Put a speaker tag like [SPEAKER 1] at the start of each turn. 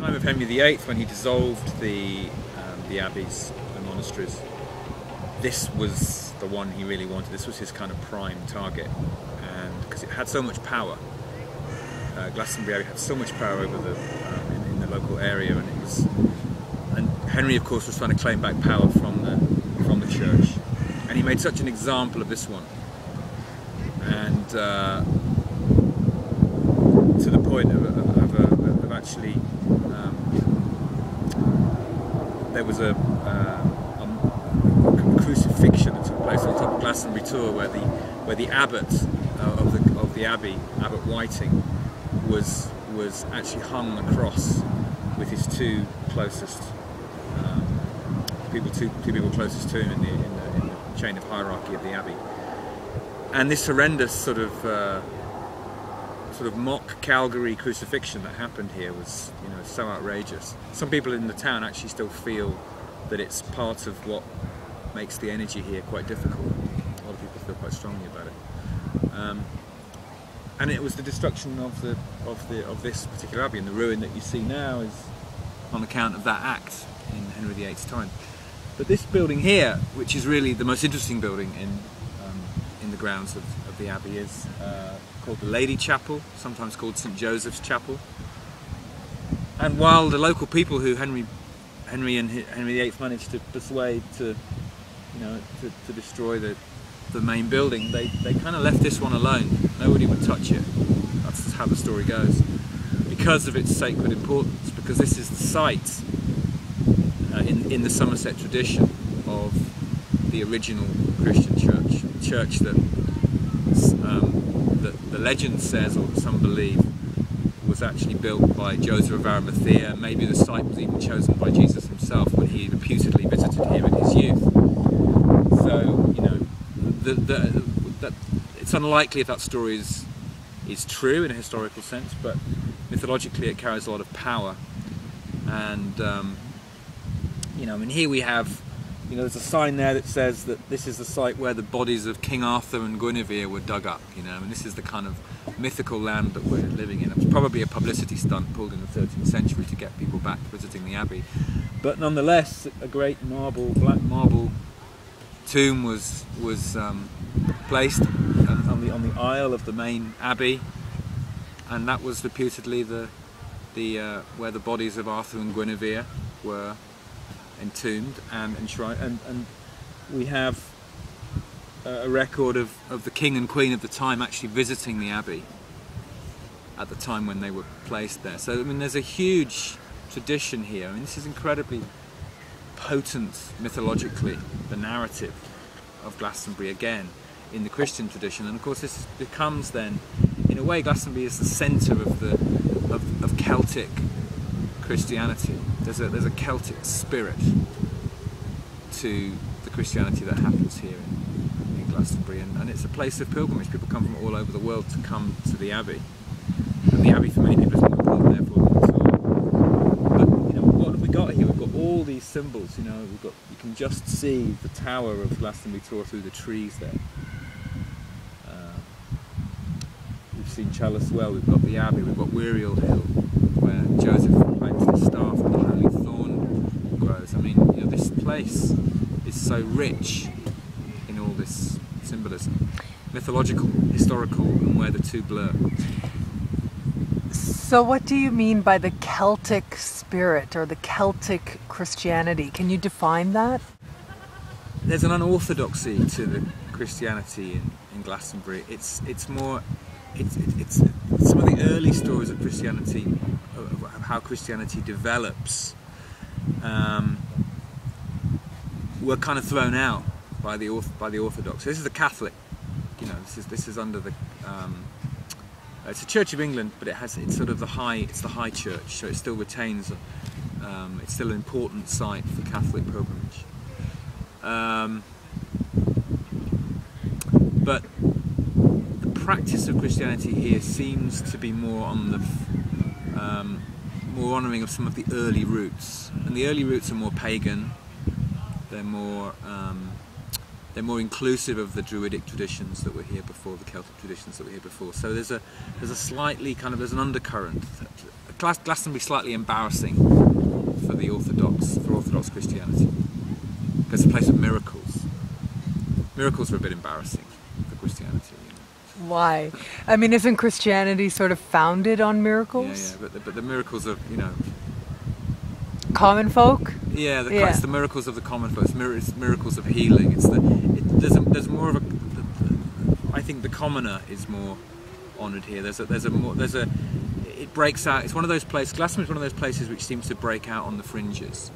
[SPEAKER 1] time of Henry VIII, when he dissolved the abbeys, the monasteries, this was the one he really wanted. This was his kind of prime target, and because it had so much power, Glastonbury Abbey had so much power over the in the local area, and it was. And Henry, of course, was trying to claim back power from the church, and he made such an example of this one, and to the point of actually there was a crucifixion that took place on top of Glastonbury Tor, where the abbot of the abbey, Abbot Whiting, was actually hung on a cross with his two closest two people closest to him in the chain of hierarchy of the abbey. And this horrendous sort of mock Calgary crucifixion that happened here was, so outrageous. Some people in the town actually still feel that it's part of what makes the energy here quite difficult. A lot of people feel quite strongly about it. And it was the destruction of this particular abbey, and the ruin that you see now is on account of that act in Henry VIII's time. But this building here, which is really the most interesting building in the grounds of the abbey, is called the Lady Chapel, sometimes called St Joseph's Chapel. And while the local people who Henry VIII managed to persuade to destroy the main building, they kind of left this one alone. Nobody would touch it. That's how the story goes, because of its sacred importance, because this is the site in the Somerset tradition of the original Christian church, the church that the legend says, or some believe, was actually built by Joseph of Arimathea. Maybe the site was even chosen by Jesus himself when he reputedly visited here in his youth. So, it's unlikely if that story is true in a historical sense, but mythologically it carries a lot of power. And here we have, there's a sign there that says that this is the site where the bodies of King Arthur and Guinevere were dug up, and this is the kind of mythical land that we're living in. It was probably a publicity stunt pulled in the 13th century to get people back visiting the abbey. But nonetheless, a great black marble tomb was placed on the aisle of the main abbey, and that was reputedly where the bodies of Arthur and Guinevere were entombed and enshrined, and we have a record of the king and queen of the time actually visiting the abbey at the time when they were placed there. So there's a huge tradition here. This is incredibly potent mythologically, the narrative of Glastonbury again in the Christian tradition, and of course this becomes then, in a way, Glastonbury is the centre of Celtic Christianity. There's a Celtic spirit to the Christianity that happens here in Glastonbury, and it's a place of pilgrimage. People come from all over the world to come to the Abbey, and the Abbey for many people is more important therefore than the Tor. But what have we got here? We've got all these symbols. You can just see the tower of Glastonbury Tor through the trees there. We've seen Chalice Well, we've got the Abbey, we've got Wiriel Hill, where Joseph plants his staff and the holy thorn grows. This place is so rich in all this symbolism, mythological, historical, and where the two blur.
[SPEAKER 2] So what do you mean by the Celtic spirit or the Celtic Christianity? Can you define that?
[SPEAKER 1] There's an unorthodoxy to the Christianity in Glastonbury. It's some of the early stories of Christianity, of how Christianity develops, were kind of thrown out by the Orthodox. This is the Catholic, this is under the. It's a Church of England, but it's sort of the high church, so it still retains. It's still an important site for Catholic pilgrimage. But the practice of Christianity here seems to be more on the more honouring of some of the early roots, and the early roots are more pagan. They're more inclusive of the Druidic traditions that were here before, the Celtic traditions that were here before. So there's a slightly there's an undercurrent, a Glastonbury slightly embarrassing for Orthodox Christianity, because it's a place of miracles. Miracles are a bit embarrassing for Christianity.
[SPEAKER 2] Why? I mean, isn't Christianity sort of founded on miracles?
[SPEAKER 1] Yeah, but the miracles of,
[SPEAKER 2] Common folk?
[SPEAKER 1] Yeah, it's the miracles of the common folk. It's miracles of healing. There's more of a. I think the commoner is more honoured here. It breaks out. It's one of those places. Glastonbury is one of those places which seems to break out on the fringes.